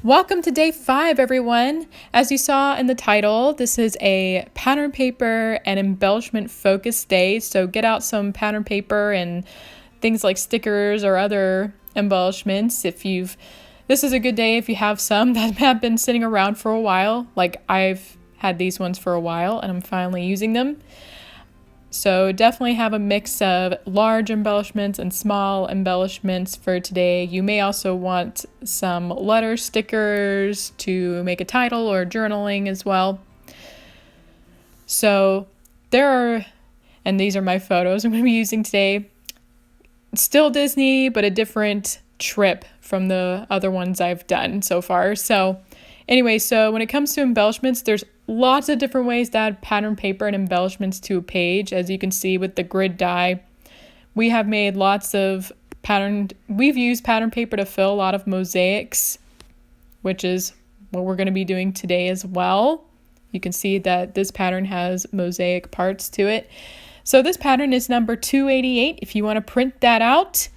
Welcome to day 5, everyone. As you saw in the title, this is a pattern paper and embellishment focused day. So get out some pattern paper and things like stickers or other embellishments. This is a good day if you have some that have been sitting around for a while. Like I've had these ones for a while and I'm finally using them. So definitely have a mix of large embellishments and small embellishments for today. You may also want some letter stickers to make a title or journaling as well. So and these are my photos I'm going to be using today. It's still Disney, but a different trip from the other ones I've done so far. So anyway, so when it comes to embellishments, there's lots of different ways to add pattern paper and embellishments to a page. As you can see with the grid die, we have made we've used pattern paper to fill a lot of mosaics, which is what we're going to be doing today as well. You can see that this pattern has mosaic parts to it. So this pattern is number 288 if you want to print that out.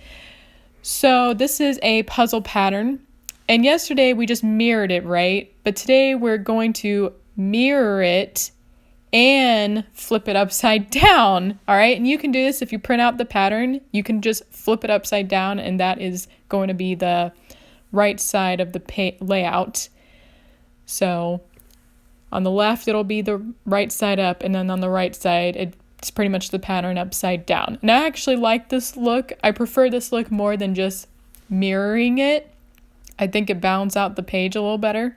So this is a puzzle pattern. And yesterday we just mirrored it, right? But today we're going to mirror it and flip it upside down. All right. And you can do this if you print out the pattern. You can just flip it upside down, and that is going to be the right side of the layout. So on the left, it'll be the right side up, and then on the right side, it's pretty much the pattern upside down. And I actually like this look. I prefer this look more than just mirroring it. I think it balances out the page a little better.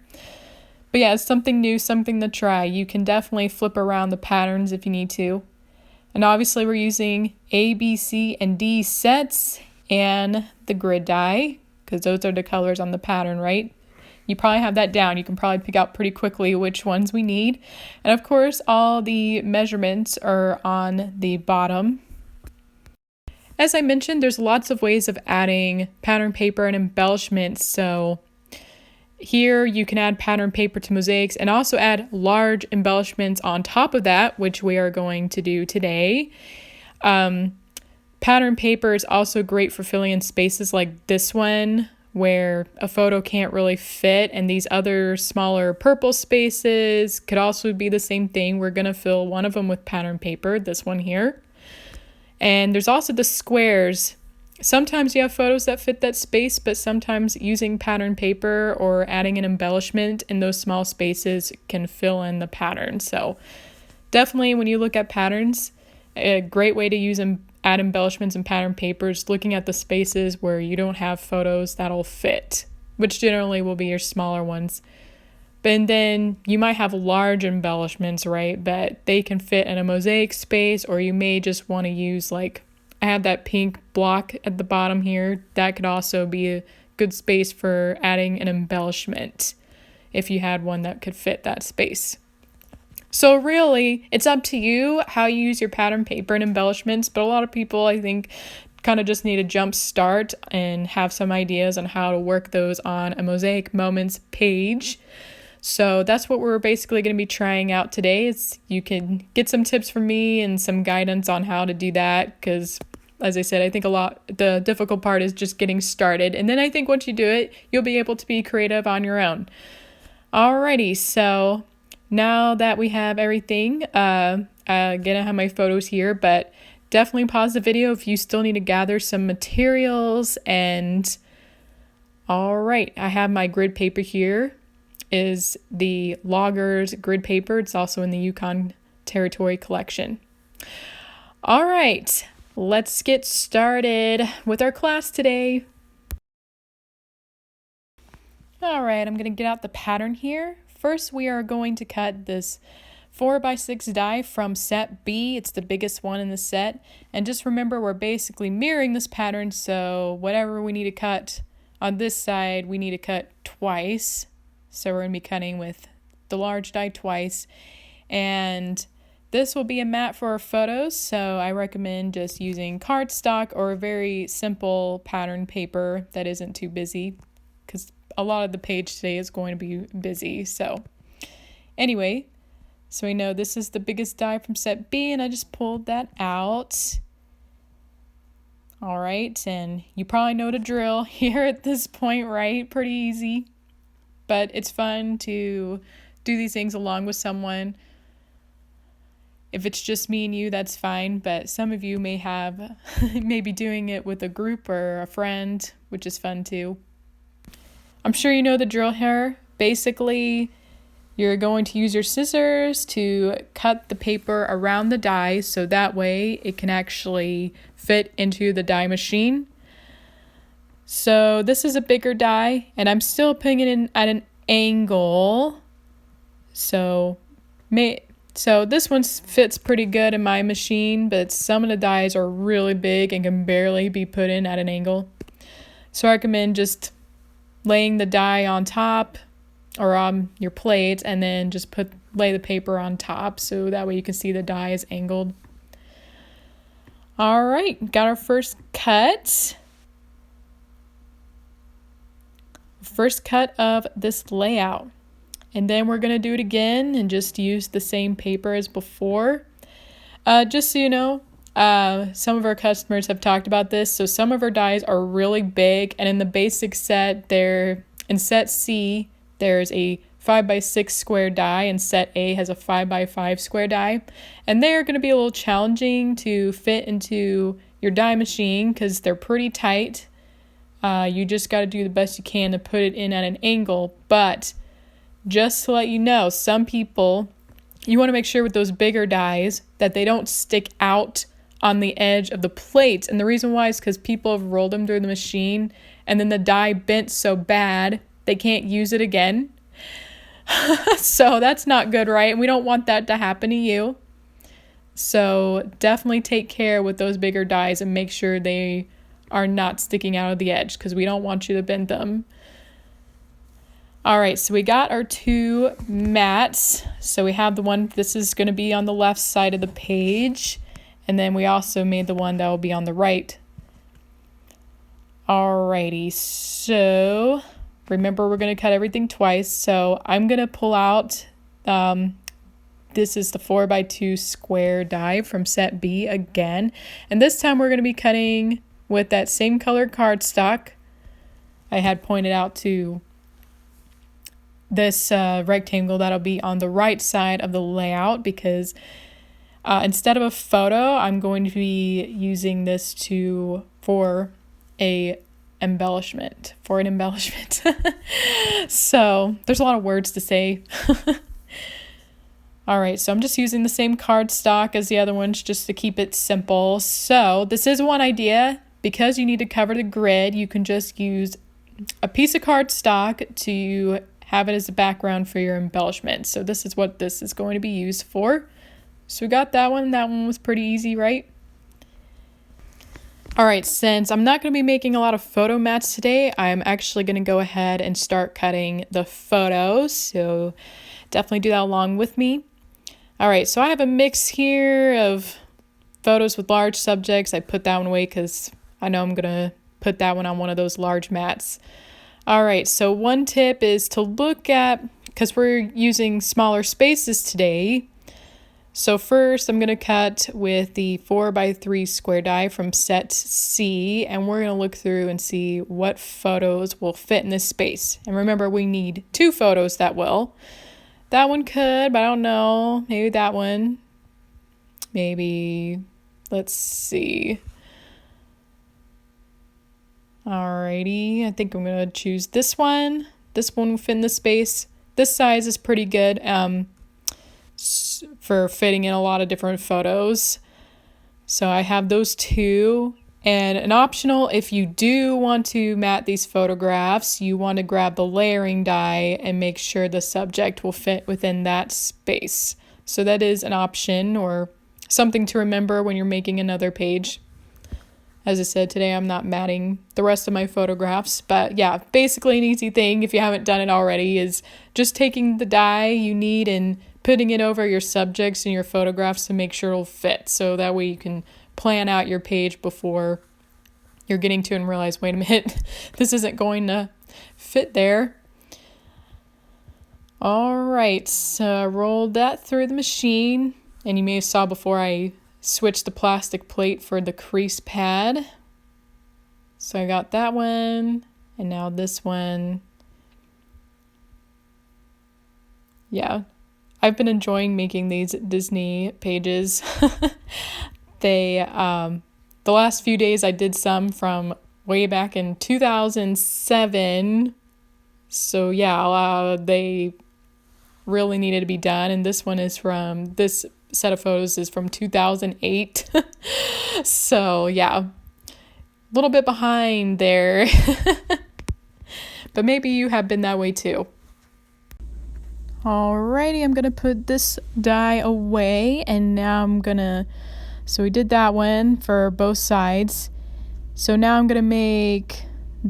But yeah, it's something new, something to try. You can definitely flip around the patterns if you need to. And obviously we're using A, B, C, and D sets and the grid die, because those are the colors on the pattern, right? You probably have that down. You can probably pick out pretty quickly which ones we need. And of course, all the measurements are on the bottom. As I mentioned, there's lots of ways of adding pattern paper and embellishments. So here you can add pattern paper to mosaics and also add large embellishments on top of that, which we are going to do today. Pattern paper is also great for filling in spaces like this one where a photo can't really fit, and these other smaller purple spaces could also be the same thing. We're going to fill one of them with pattern paper, this one here. And there's also the squares. Sometimes you have photos that fit that space, but sometimes using pattern paper or adding an embellishment in those small spaces can fill in the pattern. So definitely when you look at patterns, a great way to add embellishments and pattern papers, looking at the spaces where you don't have photos that'll fit, which generally will be your smaller ones. And then you might have large embellishments, right? But they can fit in a mosaic space, or you may just want to use, like, I have that pink block at the bottom here. That could also be a good space for adding an embellishment if you had one that could fit that space. So really, it's up to you how you use your pattern paper and embellishments, but a lot of people, I think, kind of just need a jump start and have some ideas on how to work those on a Mosaic Moments page. So that's what we're basically going to be trying out today. Is you can get some tips from me and some guidance on how to do that, because as I said, I think the difficult part is just getting started. And then I think once you do it, you'll be able to be creative on your own. Alrighty, so now that we have everything, again, I have my photos here, but definitely pause the video if you still need to gather some materials. And all right, I have my grid paper here. Is the Loggers grid paper. It's also in the Yukon Territory collection. All right, let's get started with our class today. All right, I'm going to get out the pattern here. First, we are going to cut this 4x6 die from set B. It's the biggest one in the set. And just remember, we're basically mirroring this pattern, so whatever we need to cut on this side, we need to cut twice. So we're going to be cutting with the large die twice. And this will be a mat for our photos, so I recommend just using cardstock or a very simple pattern paper that isn't too busy, because a lot of the page today is going to be busy. So anyway, so we know this is the biggest die from set B, and I just pulled that out. All right, and you probably know the drill here at this point, right? Pretty easy. but it's fun to do these things along with someone. If it's just me and you, that's fine, but some of you may be doing it with a group or a friend, which is fun too. I'm sure you know the drill here. Basically, you're going to use your scissors to cut the paper around the die so that way it can actually fit into the die machine. So this is a bigger die, and I'm still putting it in at an angle. So this one fits pretty good in my machine, but some of the dies are really big and can barely be put in at an angle. So I recommend just laying the die on top or on your plate and then just lay the paper on top so that way you can see the die is angled. All right, got our first cut. First cut of this layout. And then we're going to do it again and just use the same paper as before. Just so you know, some of our customers have talked about this. So some of our dies are really big. And in the basic set, in set C, there's a 5x6 square die, and set A has a 5x5 square die. And they're going to be a little challenging to fit into your die machine because they're pretty tight. You just got to do the best you can to put it in at an angle. But just to let you know, some people, you want to make sure with those bigger dies that they don't stick out on the edge of the plate. And the reason why is because people have rolled them through the machine and then the die bent so bad they can't use it again. So that's not good, right? And we don't want that to happen to you. So definitely take care with those bigger dies and make sure they are not sticking out of the edge because we don't want you to bend them. All right, so we got our two mats. So we have the one, this is going to be on the left side of the page. And then we also made the one that will be on the right. Alrighty, so remember we're going to cut everything twice. So I'm going to pull out, this is the 4x2 square die from set B again. And this time we're going to be cutting with that same colored cardstock I had pointed out to this rectangle that'll be on the right side of the layout because instead of a photo, I'm going to be using this for an embellishment. So there's a lot of words to say. All right, so I'm just using the same cardstock as the other ones just to keep it simple. So this is one idea. Because you need to cover the grid, you can just use a piece of cardstock to have it as a background for your embellishment. So this is what this is going to be used for. So we got that one. That one was pretty easy, right? All right, since I'm not going to be making a lot of photo mats today, I'm actually going to go ahead and start cutting the photos. So definitely do that along with me. All right, so I have a mix here of photos with large subjects. I put that one away because I know I'm going to put that one on one of those large mats. All right, so one tip is to look at, because we're using smaller spaces today. So first I'm going to cut with the 4x3 square die from set C, and we're going to look through and see what photos will fit in this space. And remember, we need 2 photos that will. That one could, but I don't know. Maybe that one. Maybe, let's see. Alrighty, I think I'm going to choose this one. This one will fit in the space. This size is pretty good for fitting in a lot of different photos. So I have those 2. And an optional, if you do want to mat these photographs, you want to grab the layering die and make sure the subject will fit within that space. So that is an option or something to remember when you're making another page. As I said, today I'm not matting the rest of my photographs, but yeah, basically an easy thing if you haven't done it already is just taking the die you need and putting it over your subjects and your photographs to make sure it'll fit. So that way you can plan out your page before you're getting to and realize, wait a minute, this isn't going to fit there. All right, so I rolled that through the machine, and you may have saw before I switched the plastic plate for the crease pad. So I got that one, and now this one. yeah, I've been enjoying making these Disney pages. They, the last few days I did some from way back in 2007. So yeah, they really needed to be done. And this set of photos is from 2008. So yeah, a little bit behind there. But maybe you have been that way too. Alrighty, I'm gonna put this die away, and now so we did that one for both sides. So now I'm gonna make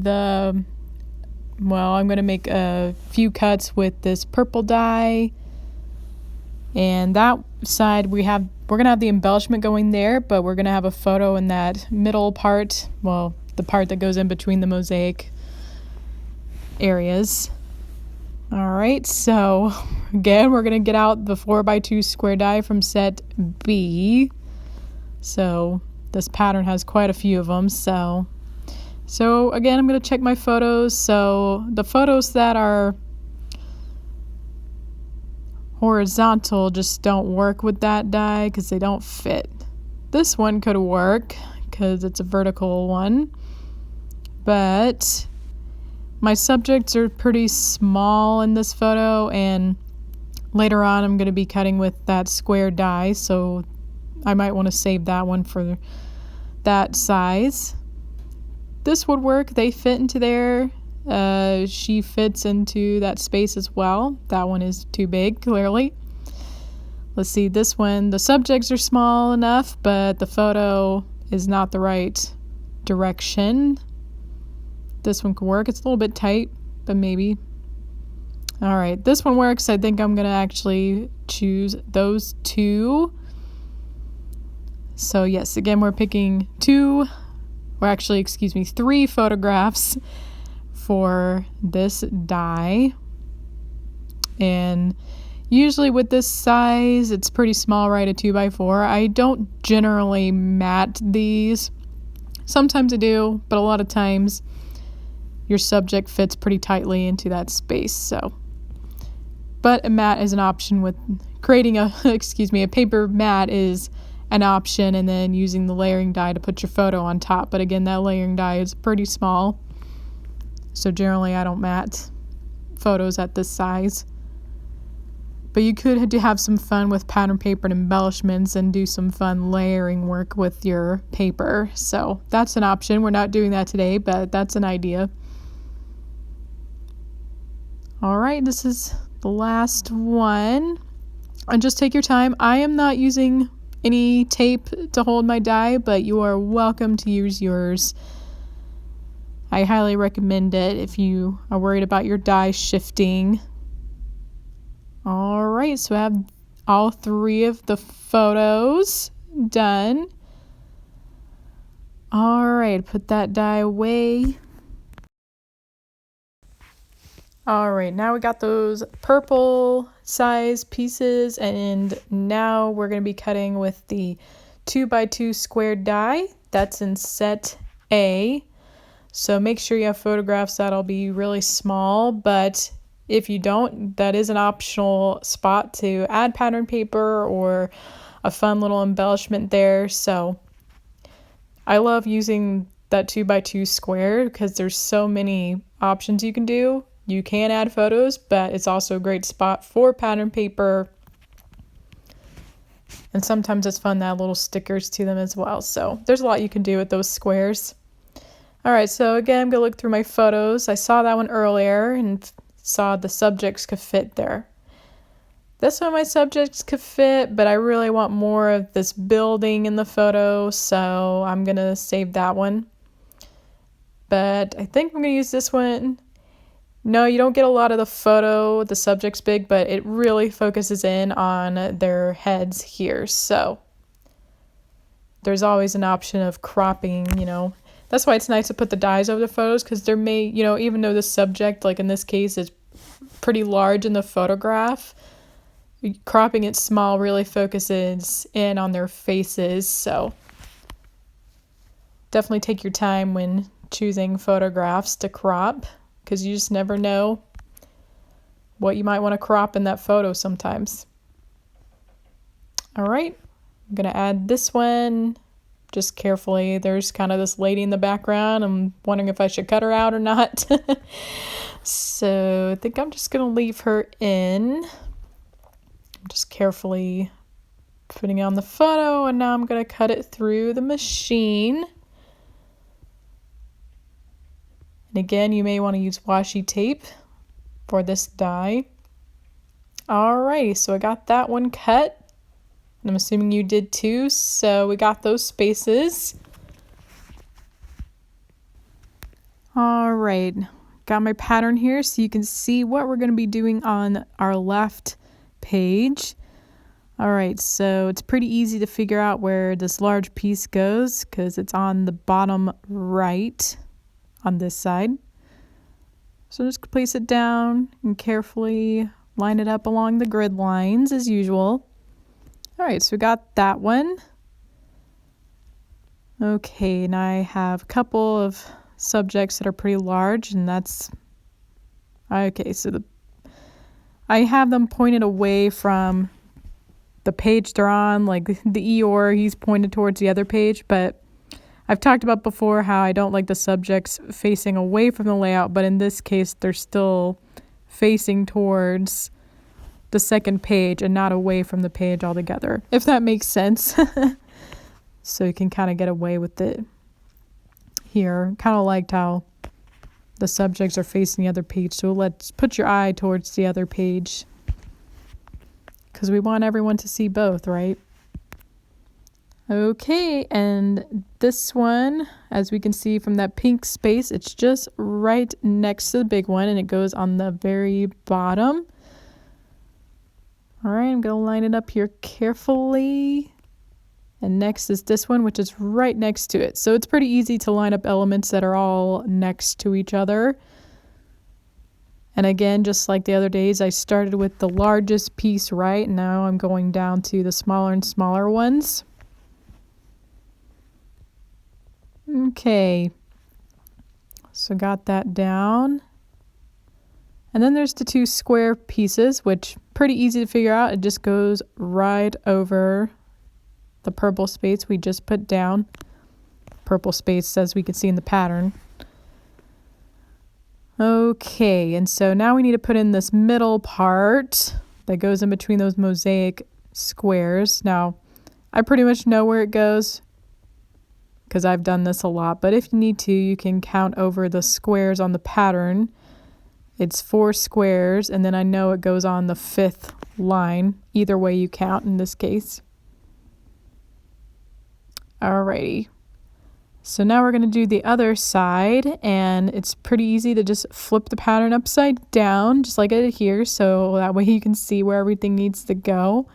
I'm gonna make a few cuts with this purple dye, and that side we're gonna have the embellishment going there, but we're gonna have a photo in that middle part, the part that goes in between the mosaic areas. Alright, so again, we're going to get out the 4x2 square die from set B. So this pattern has quite a few of them. So again, I'm going to check my photos. So the photos that are horizontal just don't work with that die because they don't fit. This one could work because it's a vertical one, but my subjects are pretty small in this photo, and later on I'm going to be cutting with that square die, so I might want to save that one for that size. This would work. They fit into there. She fits into that space as well. That one is too big, clearly. Let's see, this one, the subjects are small enough, but the photo is not the right direction. This one could work. It's a little bit tight, but maybe. All right, this one works. I think I'm going to actually choose those two. So yes, again, we're picking three photographs for this die. And usually with this size, it's pretty small, right? A 2x4. I don't generally mat these. Sometimes I do, but a lot of times your subject fits pretty tightly into that space. But a mat is an option with creating a paper mat is an option, and then using the layering die to put your photo on top. But again, that layering die is pretty small. So generally I don't mat photos at this size. But you could have some fun with pattern paper and embellishments and do some fun layering work with your paper. So that's an option. We're not doing that today, but that's an idea. All right, this is the last one. And just take your time. I am not using any tape to hold my die, but you are welcome to use yours. I highly recommend it if you are worried about your die shifting. All right, so I have all three of the photos done. All right, put that die away. All right, now we got those purple size pieces, and now we're going to be cutting with the 2x2 square die. That's in set A. So make sure you have photographs that'll be really small, but if you don't, that is an optional spot to add pattern paper or a fun little embellishment there. So I love using that 2x2 square because there's so many options you can do. You can add photos, but it's also a great spot for pattern paper. And sometimes it's fun to add little stickers to them as well. So there's a lot you can do with those squares. All right, so again, I'm going to look through my photos. I saw that one earlier and saw the subjects could fit there. This one, my subjects could fit, but I really want more of this building in the photo, so I'm going to save that one. But I think I'm going to use this one. No, you don't get a lot of the photo, the subject's big, but it really focuses in on their heads here. So there's always an option of cropping, That's why it's nice to put the dies over the photos, because there may, even though the subject, like in this case, is pretty large in the photograph, cropping it small really focuses in on their faces. So definitely take your time when choosing photographs to crop, because you just never know what you might want to crop in that photo sometimes. All right, I'm gonna add this one just carefully. There's kind of this lady in the background. I'm wondering if I should cut her out or not. So I think I'm just gonna leave her in. I'm just carefully putting on the photo, and now I'm gonna cut it through the machine. And again, you may want to use washi tape for this die. Alrighty, so I got that one cut. And I'm assuming you did too, so we got those spaces. Alright, got my pattern here so you can see what we're going to be doing on our left page. Alright, so it's pretty easy to figure out where this large piece goes because it's on the bottom right on this side. So just place it down and carefully line it up along the grid lines as usual. Alright, so we got that one. Okay, and I have a couple of subjects that are pretty large, and that's okay. So I have them pointed away from the page they're on, like the Eeyore, he's pointed towards the other page, but I've talked about before how I don't like the subjects facing away from the layout, but in this case they're still facing towards the second page and not away from the page altogether, if that makes sense. So you can kind of get away with it here. Kind of liked how the subjects are facing the other page, so let's put your eye towards the other page because we want everyone to see both, right? Okay, and this one, as we can see from that pink space, it's just right next to the big one, and it goes on the very bottom. All right, I'm going to line it up here carefully. And next is this one, which is right next to it. So it's pretty easy to line up elements that are all next to each other. And again, just like the other days, I started with the largest piece right. Now I'm going down to the smaller and smaller ones. Okay, so got that down. And then there's the two square pieces, which pretty easy to figure out. It just goes right over the purple space we just put down. Purple space, as we can see in the pattern. Okay, and so now we need to put in this middle part that goes in between those mosaic squares. Now, I pretty much know where it goes because I've done this a lot, but if you need to, you can count over the squares on the pattern. It's 4 squares, and then I know it goes on the 5th line. Either way you count in this case. Alrighty. So now we're going to do the other side, and it's pretty easy to just flip the pattern upside down, just like I did here, so that way you can see where everything needs to go.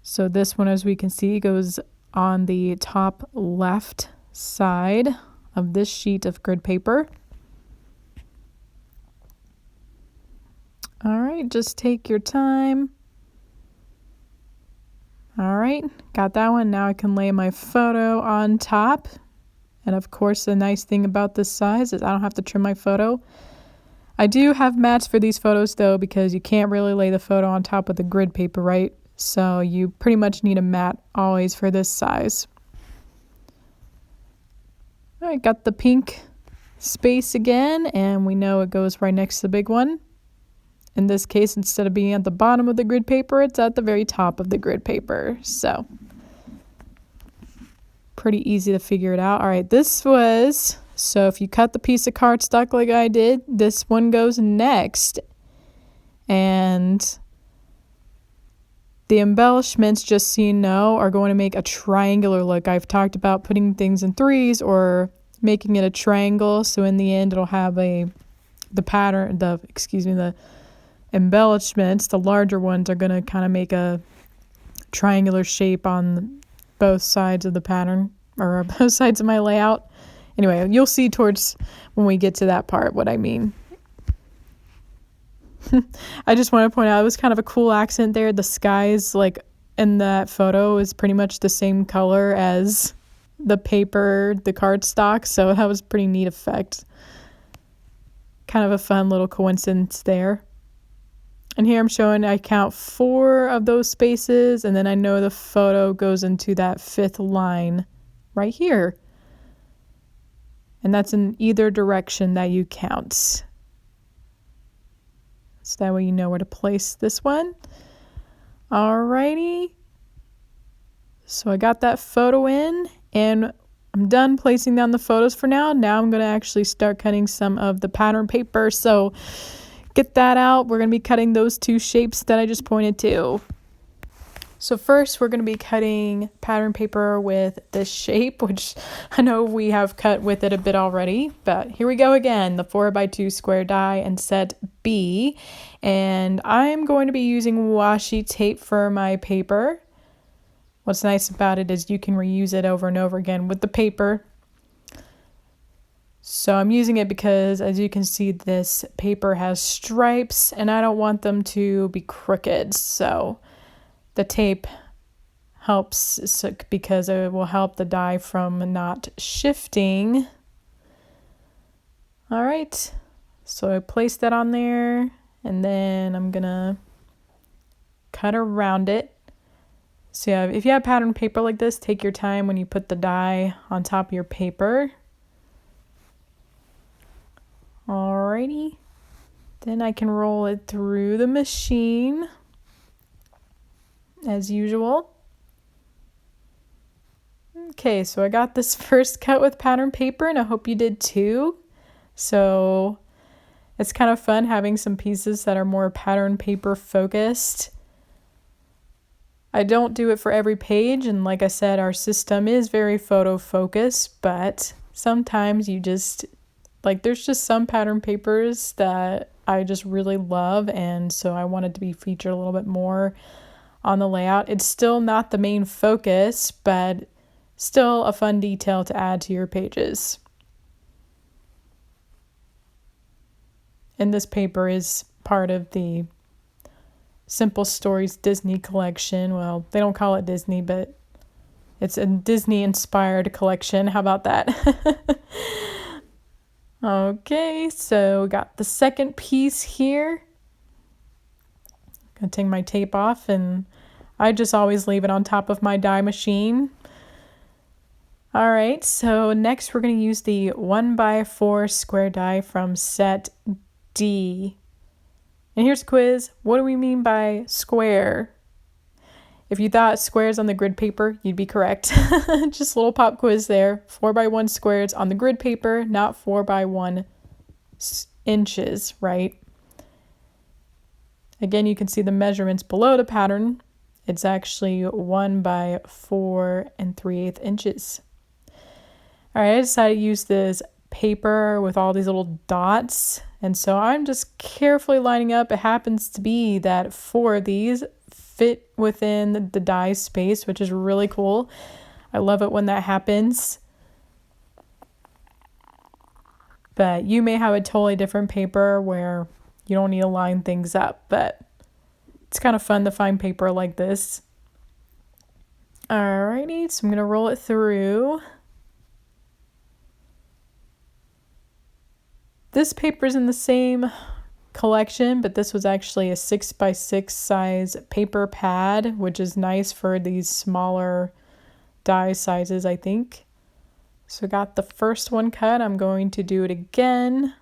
So this one, as we can see, goes on the top left side of this sheet of grid paper. All right, just take your time. All right, got that one. Now I can lay my photo on top. And of course, the nice thing about this size is I don't have to trim my photo. I do have mats for these photos though, because you can't really lay the photo on top of the grid paper, right? So you pretty much need a mat always for this size. All right, got the pink space again, and we know it goes right next to the big one. In this case, instead of being at the bottom of the grid paper, it's at the very top of the grid paper. So, pretty easy to figure it out. All right, so if you cut the piece of cardstock like I did, this one goes next. And the embellishments, just so you know, are going to make a triangular look. I've talked about putting things in 3s or making it a triangle. So in the end, it'll have the embellishments, the larger ones, are going to kind of make a triangular shape on both sides of the pattern, or both sides of my layout. Anyway, you'll see towards when we get to that part what I mean. I just want to point out it was kind of a cool accent there. The skies, like in that photo, is pretty much the same color as the paper, the cardstock, so that was a pretty neat effect. kind of a fun little coincidence there. And here I'm showing I count 4 of those spaces, and then I know the photo goes into that 5th line right here. And that's in either direction that you count. So that way you know where to place this one. Alrighty. So I got that photo in, and I'm done placing down the photos for now. Now I'm going to actually start cutting some of the pattern paper. So get that out. We're going to be cutting those 2 shapes that I just pointed to. So first we're going to be cutting pattern paper with this shape, which I know we have cut with it a bit already, but here we go again, the 4x2 square die and set B. And I'm going to be using washi tape for my paper. What's nice about it is you can reuse it over and over again with the paper. So I'm using it because, as you can see, this paper has stripes and I don't want them to be crooked. So the tape helps because it will help the die from not shifting. All right, so I placed that on there, and then I'm gonna cut around it. So yeah, if you have pattern paper like this, take your time when you put the die on top of your paper. Alrighty, then I can roll it through the machine as usual. Okay, so I got this first cut with pattern paper, and I hope you did too. So it's kind of fun having some pieces that are more pattern paper focused. I don't do it for every page, and like I said, our system is very photo focused, but sometimes you just, there's just some pattern papers that I just really love, and so I wanted to be featured a little bit more on the layout. It's still not the main focus, but still a fun detail to add to your pages. And this paper is part of the Simple Stories Disney collection. Well, they don't call it Disney, but it's a Disney-inspired collection. How about that? Okay, so got the second piece here. Gonna take my tape off, and I just always leave it on top of my die machine. All right, so next we're gonna use the 1x4 square die from set D. And here's a quiz. What do we mean by square? If you thought squares on the grid paper, you'd be correct. Just a little pop quiz there. 4x1 squares on the grid paper, not 4x1 inches, right? Again, you can see the measurements below the pattern. It's actually 1x4 3/8 inches. All right, I decided to use this paper with all these little dots, and so I'm just carefully lining up. It happens to be that 4 of these fit within the die space, which is really cool. I love it when that happens. But you may have a totally different paper where you don't need to line things up, but it's kind of fun to find paper like this. Alrighty, so I'm gonna roll it through. This paper is in the same collection, but this was actually a 6x6 size paper pad, which is nice for these smaller die sizes, I think. So got the first one cut. I'm going to do it again.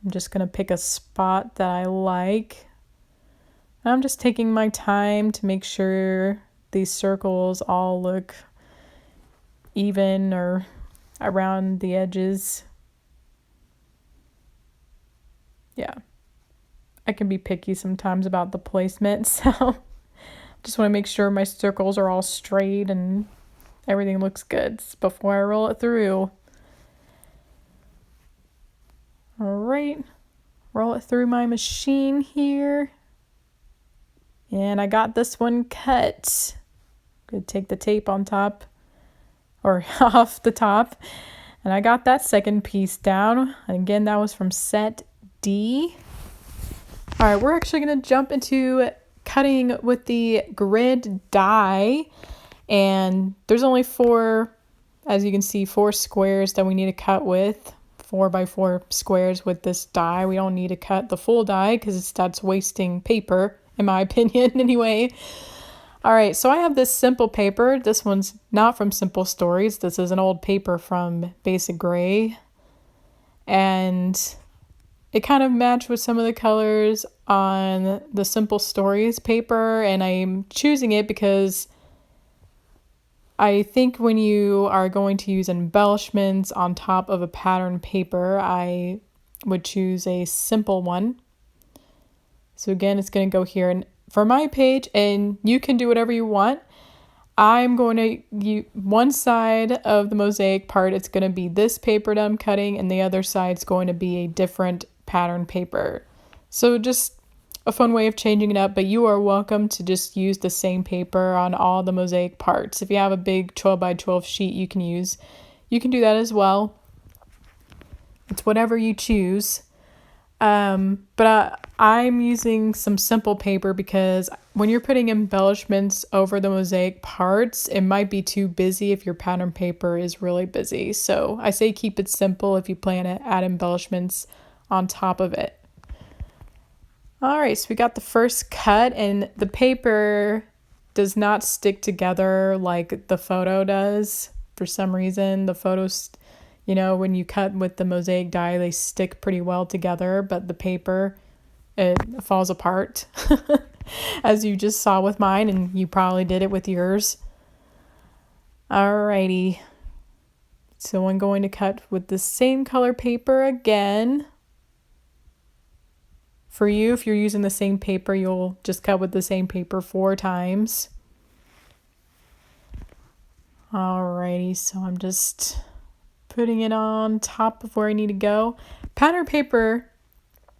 I'm just going to pick a spot that I like. I'm just taking my time to make sure these circles all look even or around the edges. Yeah, I can be picky sometimes about the placement, so just want to make sure my circles are all straight and everything looks good before I roll it through. All right, roll it through my machine here. And I got this one cut. Gonna take the tape on top or off the top. And I got that second piece down. And again, that was from set D. All right, we're actually going to jump into cutting with the grid die, and there's only 4, as you can see, 4 squares that we need to cut with, 4x4 squares with this die. We don't need to cut the full die because that's wasting paper, in my opinion, anyway. All right, so I have this simple paper. This one's not from Simple Stories. This is an old paper from Basic Gray. And it kind of matched with some of the colors on the Simple Stories paper. And I'm choosing it because I think when you are going to use embellishments on top of a pattern paper, I would choose a simple one. So again, it's going to go here. And for my page, and you can do whatever you want, I'm going to use one side of the mosaic part. It's going to be this paper that I'm cutting, and the other side's going to be a different pattern paper. So just a fun way of changing it up, but you are welcome to just use the same paper on all the mosaic parts. If you have a big 12 by 12 sheet you can do that as well. It's whatever you choose. But I'm using some simple paper because when you're putting embellishments over the mosaic parts, it might be too busy if your pattern paper is really busy. So I say keep it simple if you plan to add embellishments on top of it. All right, so we got the first cut, and the paper does not stick together like the photo does. For some reason, the photos, when you cut with the mosaic die, they stick pretty well together, but the paper, it falls apart, as you just saw with mine, and you probably did it with yours. Alrighty, so I'm going to cut with the same color paper again. For you, if you're using the same paper, you'll just cut with the same paper 4 times. Alrighty, so I'm just putting it on top of where I need to go. Pattern paper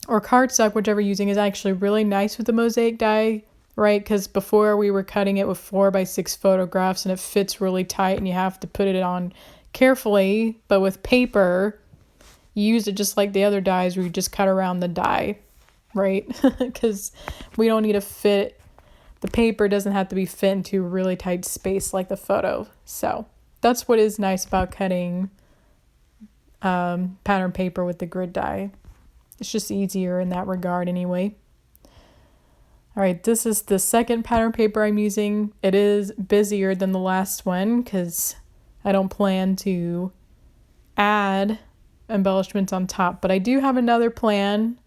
or cardstock, whichever you're using, is actually really nice with the mosaic die, right? Because before we were cutting it with 4x6 photographs and it fits really tight and you have to put it on carefully. But with paper, you use it just like the other dies where you just cut around the die, right? Because we don't need to fit, the paper doesn't have to be fit into a really tight space like the photo. So that's what is nice about cutting pattern paper with the grid die. It's just easier in that regard anyway. All right, this is the second pattern paper I'm using. It is busier than the last one because I don't plan to add embellishments on top, but I do have another plan,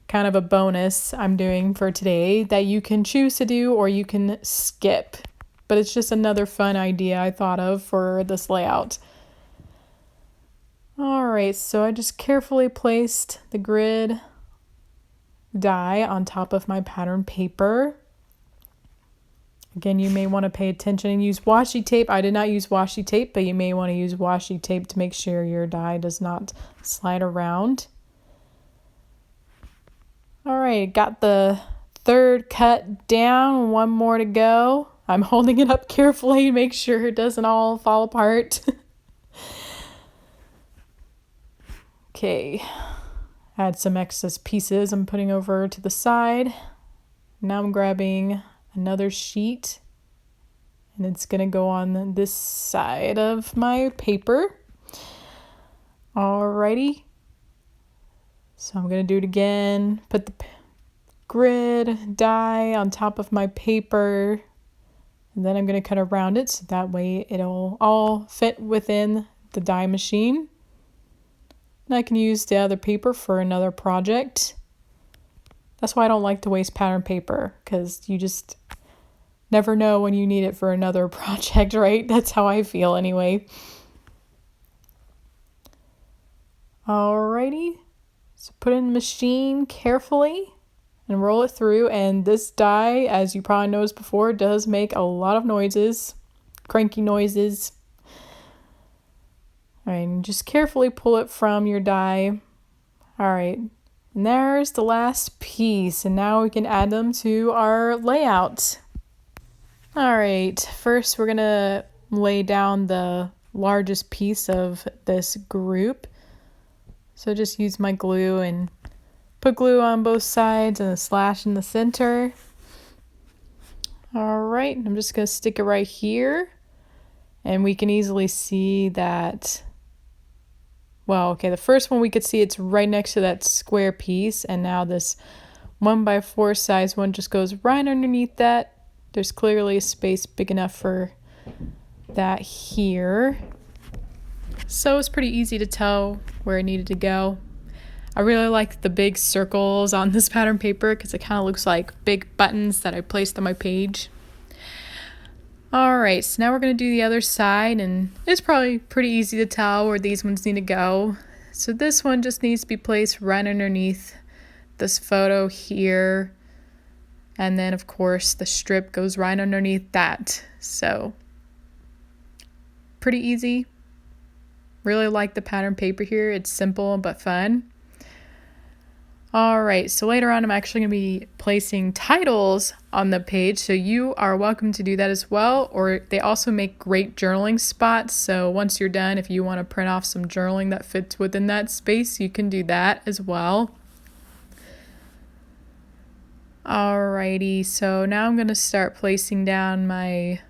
kind of a bonus I'm doing for today that you can choose to do or you can skip. But it's just another fun idea I thought of for this layout. Alright, so I just carefully placed the grid die on top of my pattern paper. Again, you may want to pay attention and use washi tape. I did not use washi tape, but you may want to use washi tape to make sure your die does not slide around. Alright, got the third cut down, one more to go. I'm holding it up carefully to make sure it doesn't all fall apart. Okay, add some excess pieces I'm putting over to the side. Now I'm grabbing another sheet and it's going to go on this side of my paper. Alrighty. So I'm going to do it again. Put the grid die on top of my paper. And then I'm going to cut around it so that way it'll all fit within the die machine. And I can use the other paper for another project. That's why I don't like to waste pattern paper, because you just never know when you need it for another project, right? That's how I feel anyway. Alrighty. So put it in the machine carefully and roll it through. And this die, as you probably noticed before, does make a lot of noises, cranky noises. All right, and just carefully pull it from your die. All right, and there's the last piece. And now we can add them to our layout. All right, first we're gonna lay down the largest piece of this group. So just use my glue and put glue on both sides and a slash in the center. All right, I'm just gonna stick it right here. And we can easily see that well, okay, the first one we could see it's right next to that square piece, and now this 1x4 size one just goes right underneath that. There's clearly a space big enough for that here. So it's pretty easy to tell where it needed to go. I really like the big circles on this pattern paper because it kind of looks like big buttons that I placed on my page. Alright, so now we're going to do the other side, and it's probably pretty easy to tell where these ones need to go. So this one just needs to be placed right underneath this photo here. And then, of course, the strip goes right underneath that. So, pretty easy. Really like the pattern paper here. It's simple but fun. Alright, so later on I'm actually going to be placing titles on the page, so you are welcome to do that as well. Or they also make great journaling spots, so once you're done, if you want to print off some journaling that fits within that space, you can do that as well. Alrighty, so now I'm going to start placing down my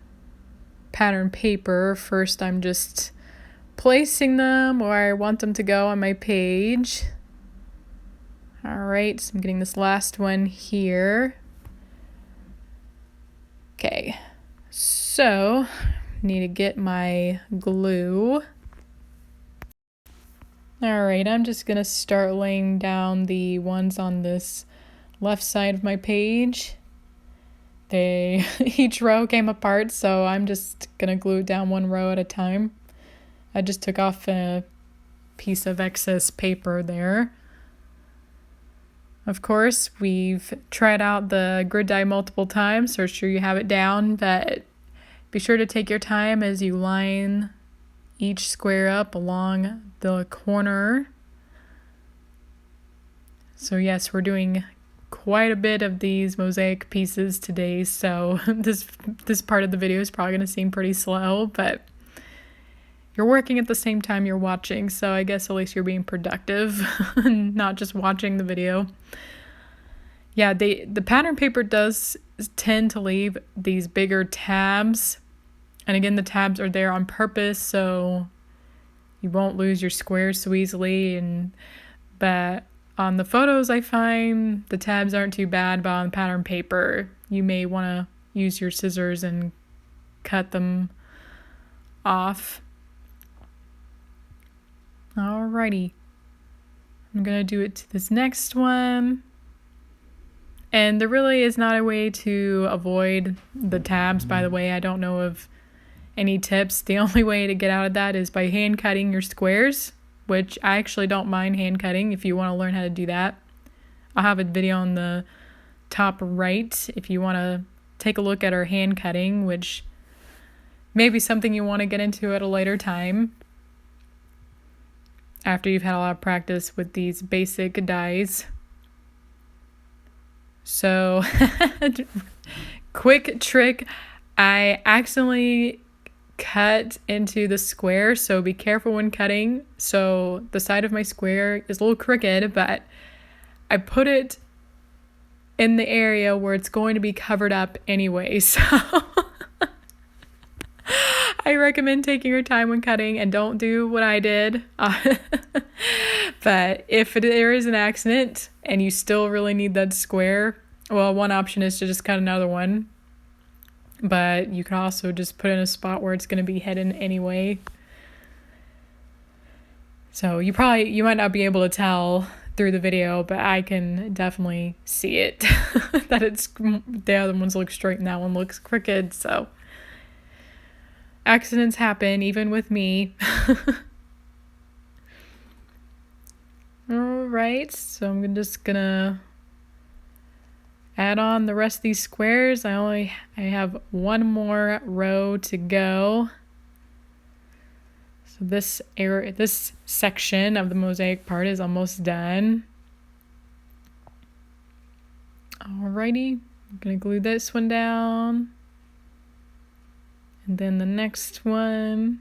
pattern paper. First I'm just placing them where I want them to go on my page. Alright, so I'm getting this last one here. Okay, so need to get my glue. Alright, I'm just going to start laying down the ones on this left side of my page. Each row came apart, so I'm just going to glue down one row at a time. I just took off a piece of excess paper there. Of course, we've tried out the grid die multiple times, so sure you have it down, but be sure to take your time as you line each square up along the corner. So yes, we're doing quite a bit of these mosaic pieces today, so this part of the video is probably going to seem pretty slow, but you're working at the same time you're watching, so I guess at least you're being productive and not just watching the video. Yeah, the pattern paper does tend to leave these bigger tabs, and again, the tabs are there on purpose so you won't lose your squares so easily. But on the photos, I find the tabs aren't too bad, but on pattern paper, you may want to use your scissors and cut them off. Alrighty, I'm gonna do it to this next one. And there really is not a way to avoid the tabs, by the way. I don't know of any tips. The only way to get out of that is by hand cutting your squares, which I actually don't mind hand cutting if you want to learn how to do that. I'll have a video on the top right if you want to take a look at our hand cutting, which may be something you want to get into at a later time after you've had a lot of practice with these basic dies. So, quick trick, I accidentally cut into the square, so be careful when cutting. So the side of my square is a little crooked, but I put it in the area where it's going to be covered up anyway, so I recommend taking your time when cutting and don't do what I did. But if there is an accident and you still really need that square, well, one option is to just cut another one. But you can also just put it in a spot where it's going to be hidden anyway. So you might not be able to tell through the video, but I can definitely see it. That the other ones look straight and that one looks crooked, so accidents happen, even with me. Alright, so I'm just gonna add on the rest of these squares. I have one more row to go. So this section of the mosaic part is almost done. Alrighty, I'm gonna glue this one down. And then the next one.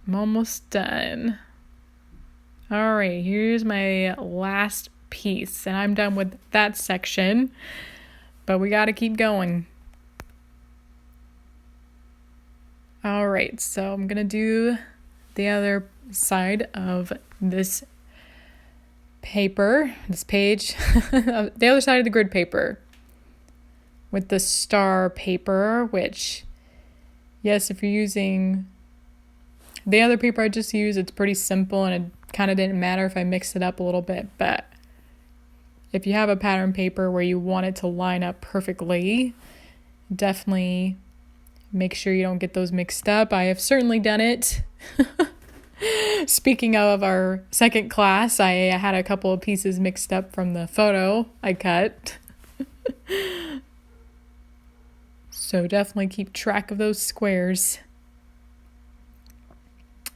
I'm almost done. Alright, here's my last piece, and I'm done with that section, but we gotta keep going. Alright, so I'm gonna do the other side of this paper, this page, the other side of the grid paper with the star paper, which, yes, if you're using the other paper I just used, it's pretty simple and it kind of didn't matter if I mixed it up a little bit, but if you have a pattern paper where you want it to line up perfectly, definitely make sure you don't get those mixed up. I have certainly done it. Speaking of our second class, I had a couple of pieces mixed up from the photo I cut. So definitely keep track of those squares.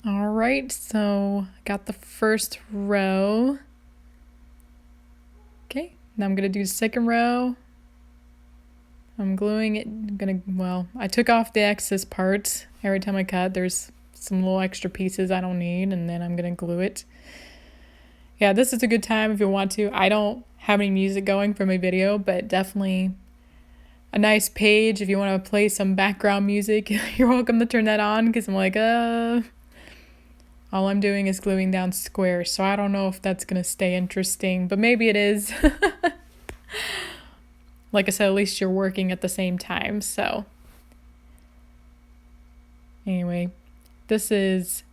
All right, so got the first row. Okay, now I'm gonna do the second row. I'm gluing it. I took off the excess parts. Every time I cut, there's some little extra pieces I don't need, and then I'm gonna glue it. Yeah, this is a good time if you want to. I don't have any music going for my video, but definitely a nice page if you want to play some background music. You're welcome to turn that on, because I'm like, all I'm doing is gluing down squares, so I don't know if that's going to stay interesting, but maybe it is. Like I said, at least you're working at the same time, so. Anyway, this is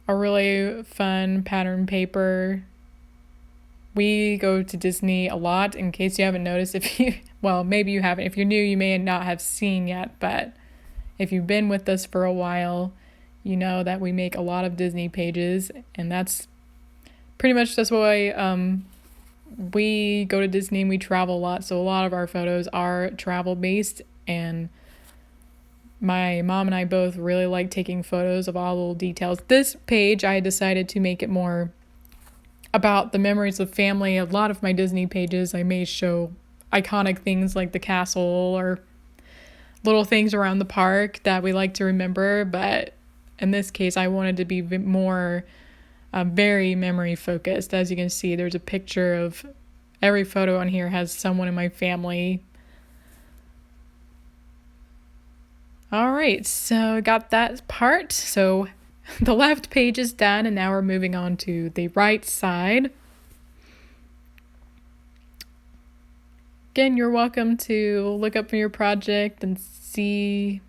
a really fun pattern paper. We go to Disney a lot, in case you haven't noticed. Maybe you haven't. If you're new, you may not have seen yet, but if you've been with us for a while, you know that we make a lot of Disney pages, and that's pretty much just why we go to Disney and we travel a lot. So a lot of our photos are travel based, and my mom and I both really like taking photos of all the little details. This page, I decided to make it more about the memories of family. A lot of my Disney pages, I may show iconic things like the castle or little things around the park that we like to remember, but in this case, I wanted to be more very memory focused. As you can see, there's a picture of every photo on here has someone in my family. All right, so I got that part. So the left page is done, and now we're moving on to the right side. Again, you're welcome to look up your project and see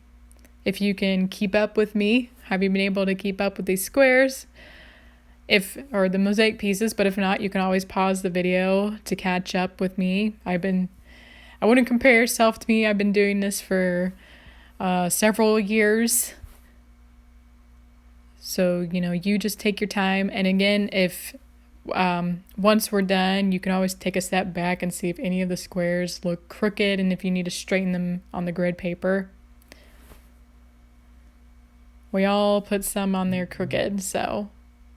if you can keep up with me. Have you been able to keep up with these squares? Or the mosaic pieces, but if not, you can always pause the video to catch up with me. I wouldn't compare yourself to me. I've been doing this for several years. So, you just take your time. And again, if once we're done, you can always take a step back and see if any of the squares look crooked and if you need to straighten them on the grid paper. We all put some on there crooked, so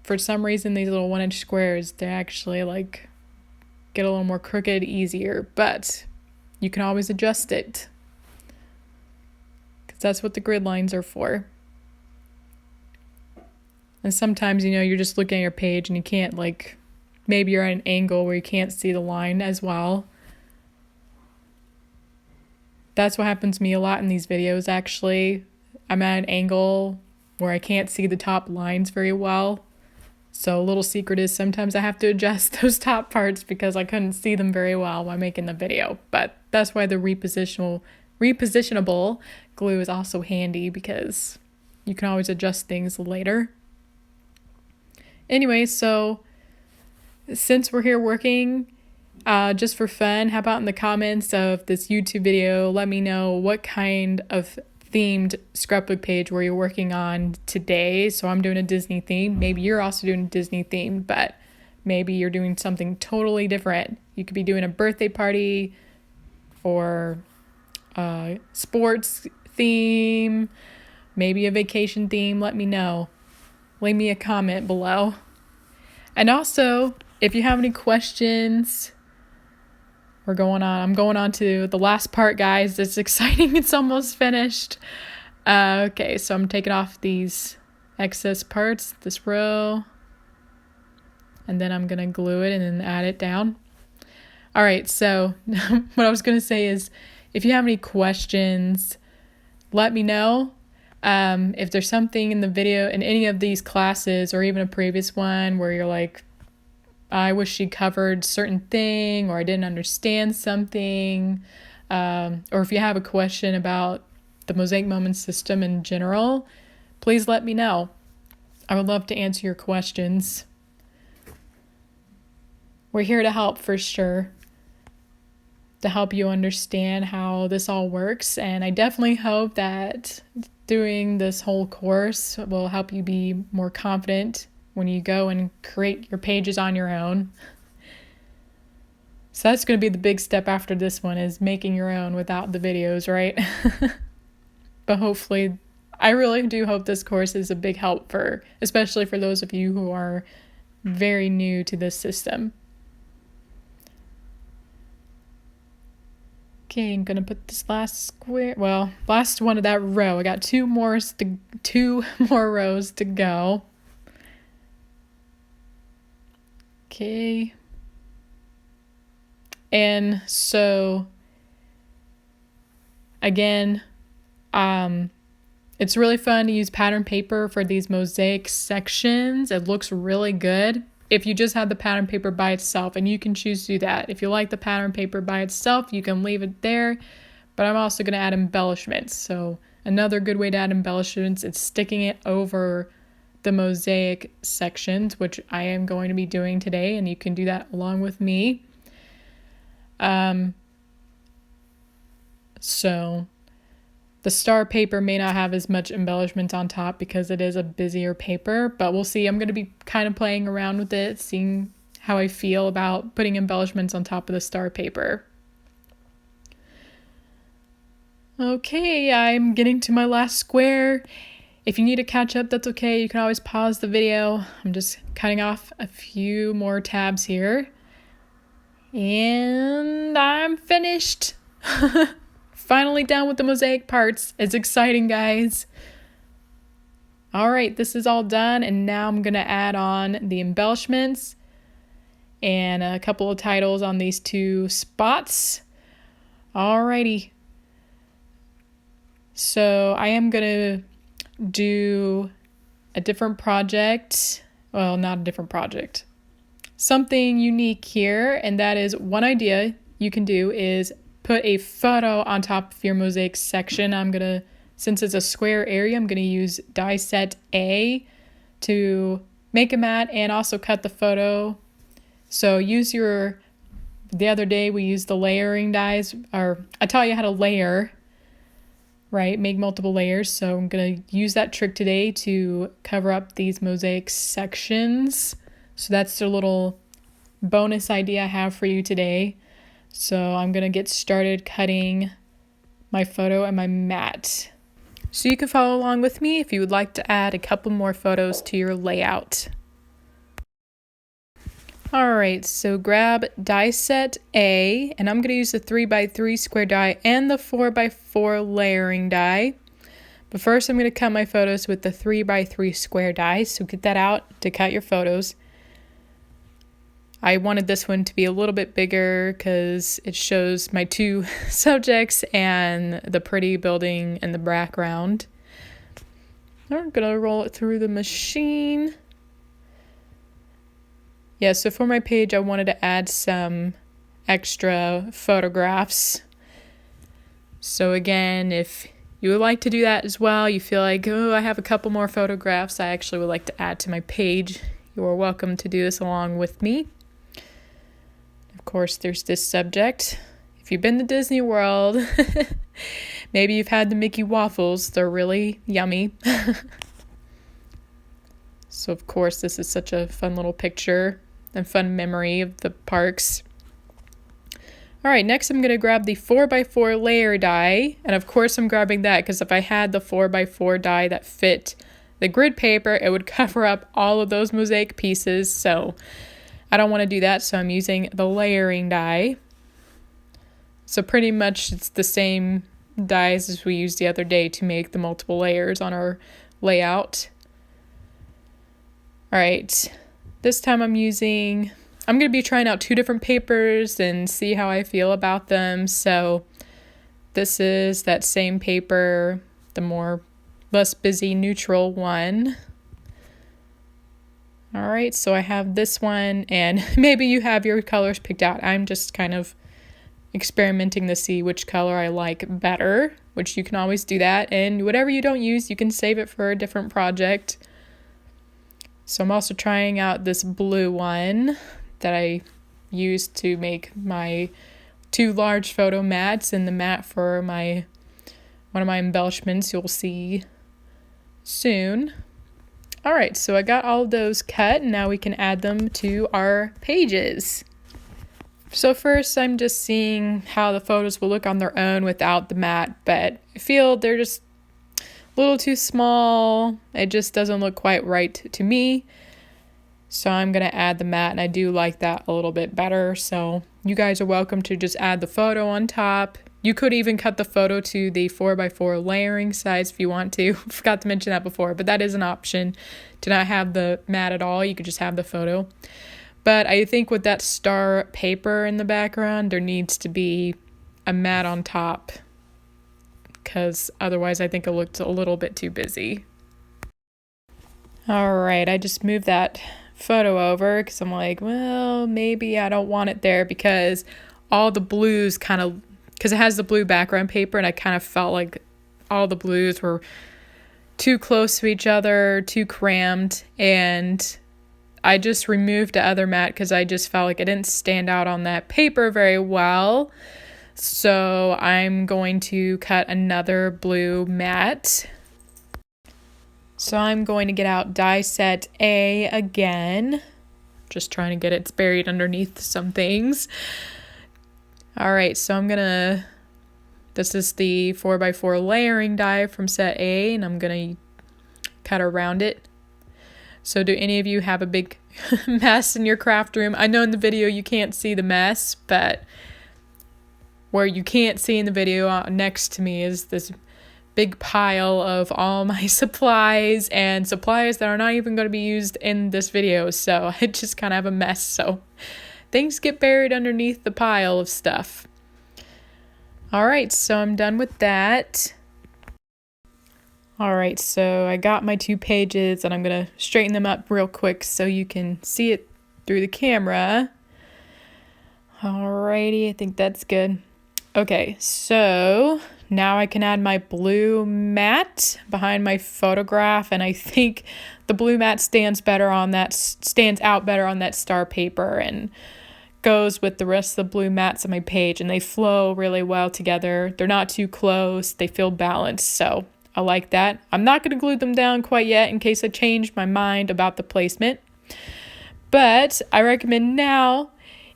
for some reason these little 1-inch squares, they actually get a little more crooked easier, but you can always adjust it, because that's what the grid lines are for. And sometimes, you're just looking at your page and you can't, maybe you're at an angle where you can't see the line as well. That's what happens to me a lot in these videos, actually. I'm at an angle where I can't see the top lines very well. So a little secret is sometimes I have to adjust those top parts because I couldn't see them very well while making the video. But that's why the repositionable glue is also handy, because you can always adjust things later. Anyway, so since we're here working, just for fun, how about in the comments of this YouTube video, let me know what kind of themed scrapbook page were you working on today. So I'm doing a Disney theme. Maybe you're also doing a Disney theme, but maybe you're doing something totally different. You could be doing a birthday party or a sports theme, maybe a vacation theme. Let me know. Leave me a comment below. And also, if you have any questions, I'm going on to the last part, guys. It's exciting. It's almost finished. Okay, so I'm taking off these excess parts, this row, and then I'm going to glue it and then add it down. All right, so what I was going to say is, if you have any questions, let me know. If there's something in the video in any of these classes or even a previous one where you're like, I wish she covered certain thing, or I didn't understand something, or if you have a question about the Mosaic Moments system in general, please let me know. I would love to answer your questions. We're here to help for sure, to help you understand how this all works. And I definitely hope that doing this whole course will help you be more confident when you go and create your pages on your own. So that's going to be the big step after this one, is making your own without the videos, right? But hopefully, I really do hope this course is a big help for, especially for those of you who are very new to this system. Okay, I'm gonna put this last one of that row. I got two more rows to go. Okay. And so again, it's really fun to use pattern paper for these mosaic sections. It looks really good if you just have the pattern paper by itself, and you can choose to do that. If you like the pattern paper by itself, you can leave it there, but I'm also going to add embellishments. So another good way to add embellishments is sticking it over the mosaic sections, which I am going to be doing today, and you can do that along with me. So the star paper may not have as much embellishment on top because it is a busier paper, but we'll see. I'm going to be kind of playing around with it, seeing how I feel about putting embellishments on top of the star paper. Okay, I'm getting to my last square. If you need to catch up, that's okay. You can always pause the video. I'm just cutting off a few more tabs here. And I'm finished. Finally done with the mosaic parts. It's exciting, guys. All right, this is all done, and now I'm going to add on the embellishments and a couple of titles on these two spots. Alrighty. So I am going to do a different project. Well, not a different project. Something unique here, and that is one idea you can do is put a photo on top of your mosaic section. Since it's a square area, I'm going to use die set A to make a mat and also cut the photo. So the other day we used the layering dies, or I taught you how to layer, right? Make multiple layers. So I'm going to use that trick today to cover up these mosaic sections. So that's the little bonus idea I have for you today. So I'm going to get started cutting my photo and my mat. So you can follow along with me if you would like to add a couple more photos to your layout. Alright, so grab die set A, and I'm going to use the 3x3 square die and the 4x4 layering die. But first I'm going to cut my photos with the 3x3 square die, so get that out to cut your photos. I wanted this one to be a little bit bigger because it shows my two subjects and the pretty building in the background. I'm going to roll it through the machine. Yeah, so for my page, I wanted to add some extra photographs. So again, if you would like to do that as well, you feel like, oh, I have a couple more photographs I actually would like to add to my page, you are welcome to do this along with me. Of course, there's this subject. If you've been to Disney World, maybe you've had the Mickey waffles. They're really yummy. So, of course, this is such a fun little picture and fun memory of the parks. All right, next I'm going to grab the 4x4 layer die. And, of course, I'm grabbing that because if I had the 4x4 die that fit the grid paper, it would cover up all of those mosaic pieces. So I don't want to do that, so I'm using the layering die. So pretty much it's the same dies as we used the other day to make the multiple layers on our layout. All right, this time I'm going to be trying out two different papers and see how I feel about them. So this is that same paper, the more less busy neutral one. All right, so I have this one, and maybe you have your colors picked out. I'm just kind of experimenting to see which color I like better, which you can always do that. And whatever you don't use, you can save it for a different project. So I'm also trying out this blue one that I used to make my 2 large photo mats, and the mat for one of my embellishments you'll see soon. All right, so I got all of those cut, and now we can add them to our pages. So first, I'm just seeing how the photos will look on their own without the mat, but I feel they're just a little too small. It just doesn't look quite right to me. So I'm going to add the mat, and I do like that a little bit better. So you guys are welcome to just add the photo on top. You could even cut the photo to the 4x4 layering size if you want to. Forgot to mention that before, but that is an option to not have the mat at all. You could just have the photo. But I think with that star paper in the background, there needs to be a mat on top, because otherwise I think it looked a little bit too busy. All right, I just moved that photo over because I'm like, well, maybe I don't want it there, because all the blues because it has the blue background paper, and I kind of felt like all the blues were too close to each other, too crammed, and I just removed the other mat because I just felt like it didn't stand out on that paper very well. So I'm going to cut another blue mat. So I'm going to get out die set A again. Just trying to get it buried underneath some things. All right, so this is the 4x4 layering die from set A, and I'm going to cut around it. So do any of you have a big mess in your craft room? I know in the video you can't see the mess, but where you can't see in the video next to me is this big pile of all my supplies, and supplies that are not even going to be used in this video. So I just kind of have a mess. So things get buried underneath the pile of stuff. All right, so I'm done with that. All right, so I got my 2 pages, and I'm going to straighten them up real quick so you can see it through the camera. Alrighty, I think that's good. Okay, so now I can add my blue mat behind my photograph, and I think the blue mat stands out better on that star paper and goes with the rest of the blue mats on my page, and they flow really well together. They're not too close, they feel balanced, so I like that. I'm not going to glue them down quite yet in case I change my mind about the placement, but I recommend now,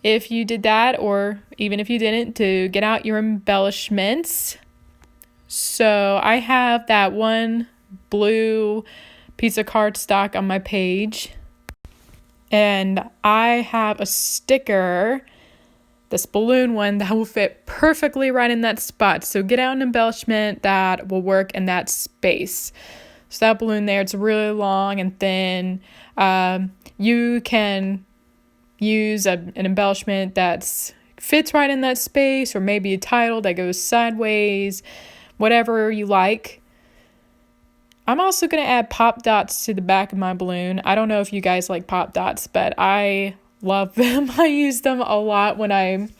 if you did that, or even if you didn't, to get out your embellishments. So I have that one blue piece of cardstock on my page, and I have a sticker, this balloon one, that will fit perfectly right in that spot. So get out an embellishment that will work in that space. So that balloon there, it's really long and thin. You can use an embellishment that fits right in that space, or maybe a title that goes sideways, whatever you like. I'm also going to add pop dots to the back of my balloon. I don't know if you guys like pop dots, but I love them. I use them a lot when I'm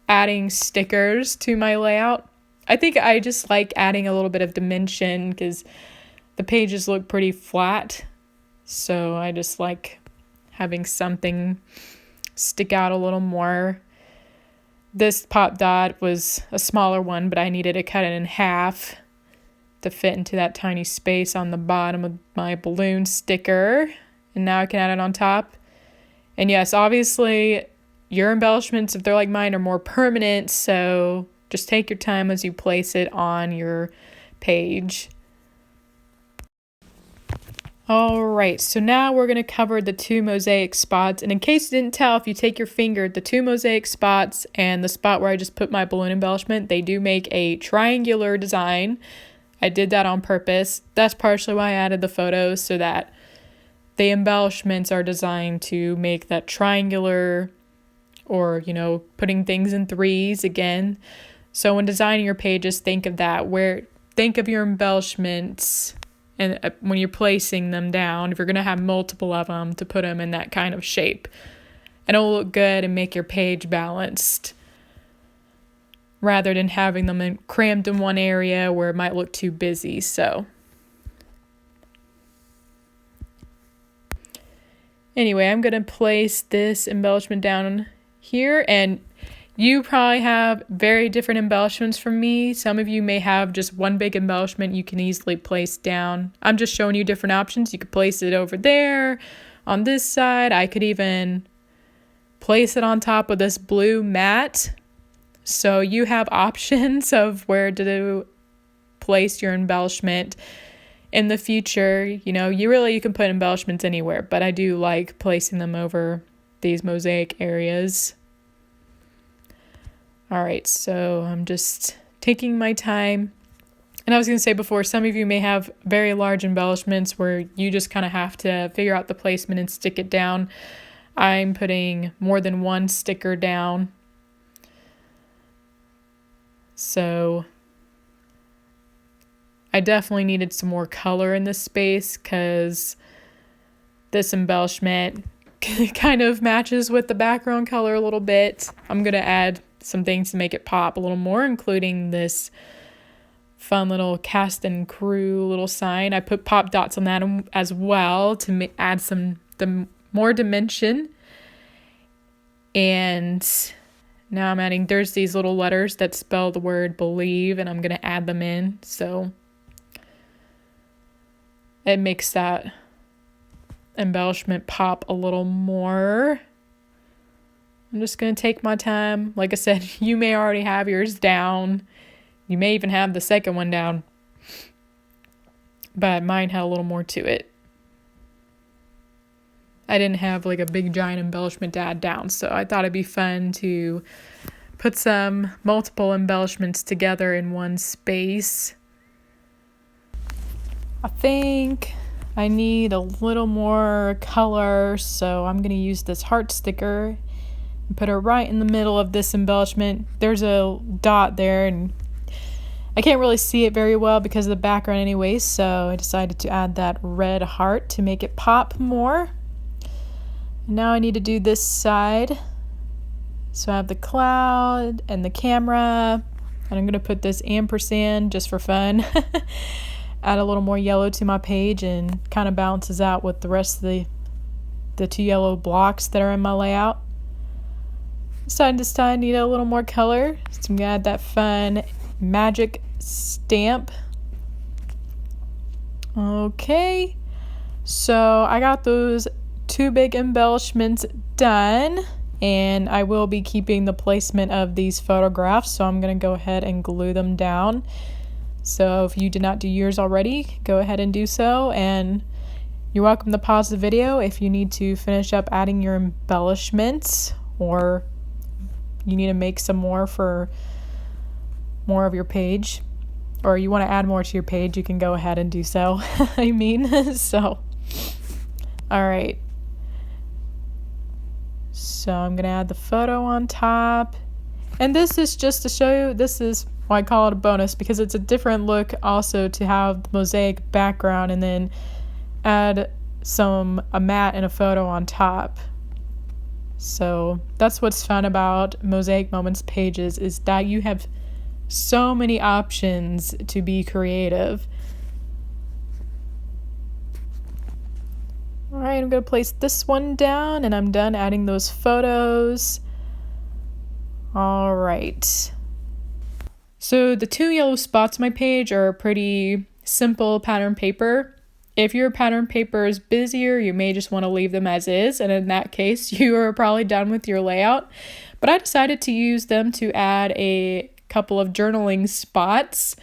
adding stickers to my layout. I think I just like adding a little bit of dimension because the pages look pretty flat. So I just like having something stick out a little more. This pop dot was a smaller one, but I needed to cut it in half to fit into that tiny space on the bottom of my balloon sticker. And now I can add it on top. And yes, obviously your embellishments, if they're like mine, are more permanent, so just take your time as you place it on your page. All right, so now we're going to cover the 2 mosaic spots. And in case you didn't tell, if you take your finger, the 2 mosaic spots and the spot where I just put my balloon embellishment, they do make a triangular design. I did that on purpose. That's partially why I added the photos, so that the embellishments are designed to make that triangular, or, putting things in 3s again. So when designing your pages, think of that. Think of your embellishments and when you're placing them down, if you're going to have multiple of them, to put them in that kind of shape. And it'll look good and make your page balanced, rather than having them crammed in one area where it might look too busy. So anyway, I'm going to place this embellishment down here, and you probably have very different embellishments from me. Some of you may have just one big embellishment you can easily place down. I'm just showing you different options. You could place it over there on this side. I could even place it on top of this blue mat. So you have options of where to place your embellishment in the future. You know, you can put embellishments anywhere, but I do like placing them over these mosaic areas. All right, so I'm just taking my time. And I was going to say before, some of you may have very large embellishments where you just kind of have to figure out the placement and stick it down. I'm putting more than one sticker down. So I definitely needed some more color in this space because this embellishment kind of matches with the background color a little bit. I'm going to add some things to make it pop a little more, including this fun little cast and crew little sign. I put pop dots on that as well to add more dimension. And now I'm adding, there's these little letters that spell the word believe, and I'm going to add them in. So it makes that embellishment pop a little more. I'm just going to take my time. Like I said, you may already have yours down. You may even have the second one down. But mine had a little more to it. I didn't have like a big giant embellishment to add down, so I thought it'd be fun to put some multiple embellishments together in one space. I think I need a little more color, so I'm going to use this heart sticker and put it right in the middle of this embellishment. There's a dot there, and I can't really see it very well because of the background anyway, so I decided to add that red heart to make it pop more. Now I need to do this side. So I have the cloud and the camera, and I'm going to put this ampersand just for fun. Add a little more yellow to my page and kind of balances out with the rest of the two yellow blocks that are in my layout. Decided this time I need a little more color, so I'm going to add that fun magic stamp. Okay, so I got those two big embellishments done, and I will be keeping the placement of these photographs, so I'm going to go ahead and glue them down. So if you did not do yours already, go ahead and do so, and you're welcome to pause the video if you need to finish up adding your embellishments, or you need to make some more for more of your page, or you want to add more to your page, you can go ahead and do so. So all right. So I'm going to add the photo on top. And this is just to show you, this is why I call it a bonus, because it's a different look also to have the mosaic background and then add a mat and a photo on top. So that's what's fun about Mosaic Moments pages, is that you have so many options to be creative. All right, I'm going to place this one down, and I'm done adding those photos. All right. So the two yellow spots on my page are pretty simple pattern paper. If your pattern paper is busier, you may just want to leave them as is, and in that case, you are probably done with your layout. But I decided to use them to add a couple of journaling spots,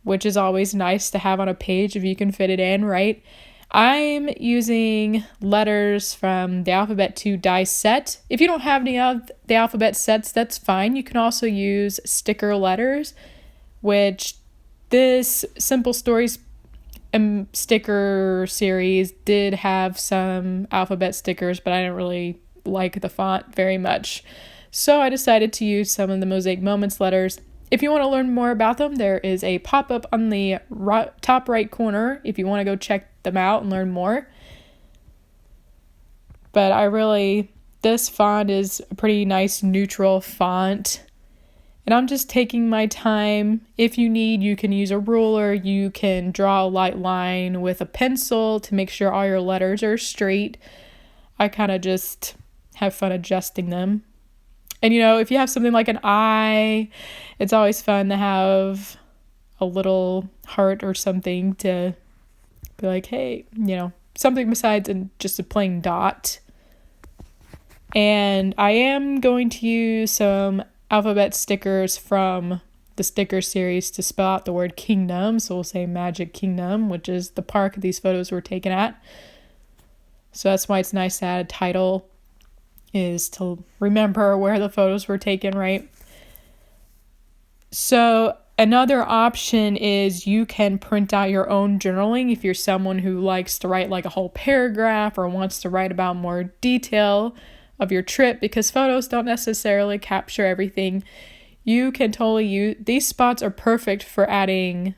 which is always nice to have on a page if you can fit it in, right? I'm using letters from the Alphabet 2 die set. If you don't have any of the alphabet sets, that's fine. You can also use sticker letters, which this Simple Stories sticker series did have some alphabet stickers, but I didn't really like the font very much. So I decided to use some of the Mosaic Moments letters. if you want to learn more about them, there is a pop-up on the top right corner if you want to go check them out and learn more. But this font is a pretty nice neutral font. And I'm just taking my time. If you need, you can use a ruler. You can draw a light line with a pencil to make sure all your letters are straight. I kind of just have fun adjusting them. And if you have something like an eye, it's always fun to have a little heart or something to be like, hey, something besides just a plain dot. And I am going to use some alphabet stickers from the sticker series to spell out the word kingdom. So we'll say Magic Kingdom, which is the park these photos were taken at. So that's why it's nice to add a title, is to remember where the photos were taken, right? So another option is you can print out your own journaling if you're someone who likes to write like a whole paragraph or wants to write about more detail of your trip, because photos don't necessarily capture everything. You can totally use these spots are perfect for adding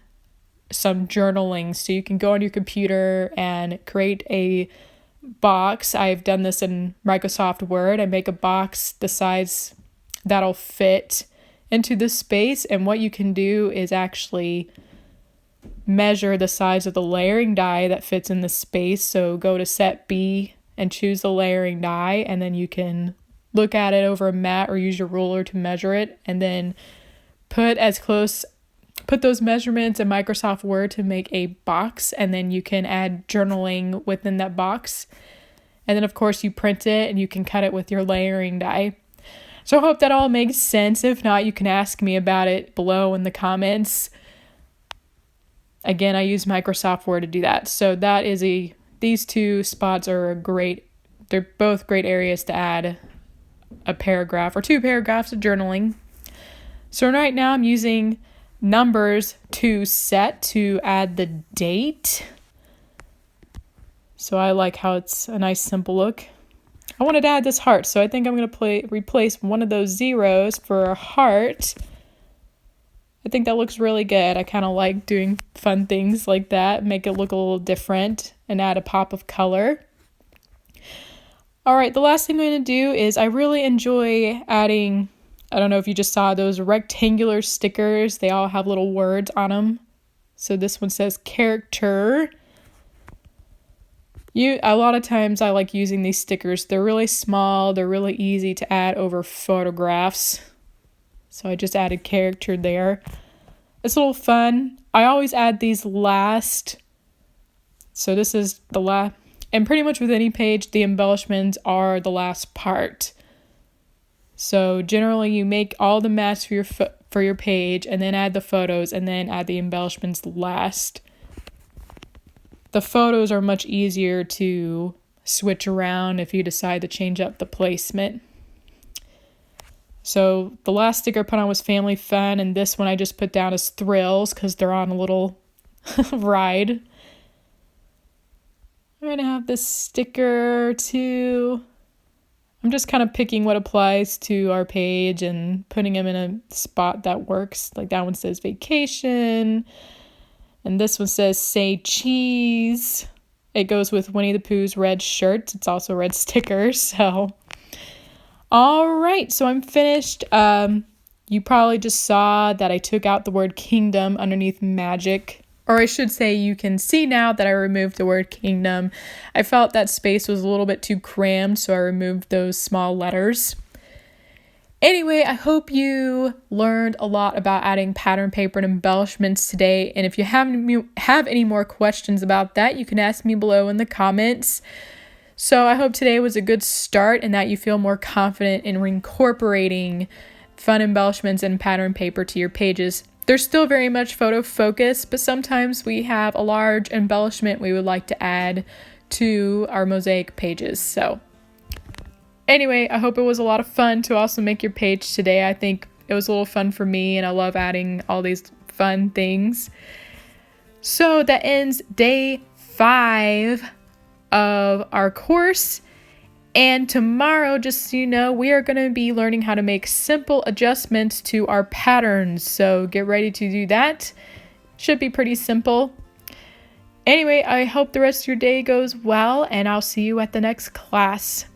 some journaling. So you can go on your computer and create a box. I've done this in Microsoft Word. I make a box the size that'll fit into the space, and what you can do is actually measure the size of the layering die that fits in the space. So go to set B and choose the layering die, and then you can look at it over a mat or use your ruler to measure it, and then put those measurements in Microsoft Word to make a box, and then you can add journaling within that box. And then of course you print it and you can cut it with your layering die. So I hope that all makes sense. If not, you can ask me about it below in the comments. Again, I use Microsoft Word to do that. So these two spots are they're both great areas to add a paragraph or 2 paragraphs of journaling. So right now I'm using numbers to set to add the date. So I like how it's a nice simple look. I wanted to add this heart, so I think I'm going to replace one of those zeros for a heart. I think that looks really good. I kind of like doing fun things like that, make it look a little different and add a pop of color. All right, the last thing I'm going to do is I really enjoy adding, I don't know if you just saw those rectangular stickers. They all have little words on them. So this one says character. A lot of times I like using these stickers. They're really small. They're really easy to add over photographs. So I just added character there. It's a little fun. I always add these last. So this is the last. And pretty much with any page, the embellishments are the last part. So generally you make all the mats for your page and then add the photos and then add the embellishments last. The photos are much easier to switch around if you decide to change up the placement. So the last sticker I put on was Family Fun, and this one I just put down as Thrills because they're on a little ride. I'm going to have this sticker too. I'm just kind of picking what applies to our page and putting them in a spot that works. Like that one says vacation. And this one says say cheese. It goes with Winnie the Pooh's red shirt. It's also red stickers. So, all right. So I'm finished. You probably just saw that I took out the word kingdom underneath magic. Or I should say you can see now that I removed the word kingdom. I felt that space was a little bit too crammed, so I removed those small letters. Anyway, I hope you learned a lot about adding pattern paper and embellishments today. And if you have any more questions about that, you can ask me below in the comments. So I hope today was a good start and that you feel more confident in incorporating fun embellishments and pattern paper to your pages. They're still very much photo focused, but sometimes we have a large embellishment we would like to add to our mosaic pages. So anyway, I hope it was a lot of fun to also make your page today. I think it was a little fun for me, and I love adding all these fun things. So that ends day 5 of our course. And tomorrow, just so you know, we are going to be learning how to make simple adjustments to our patterns. So get ready to do that. Should be pretty simple. Anyway, I hope the rest of your day goes well, and I'll see you at the next class.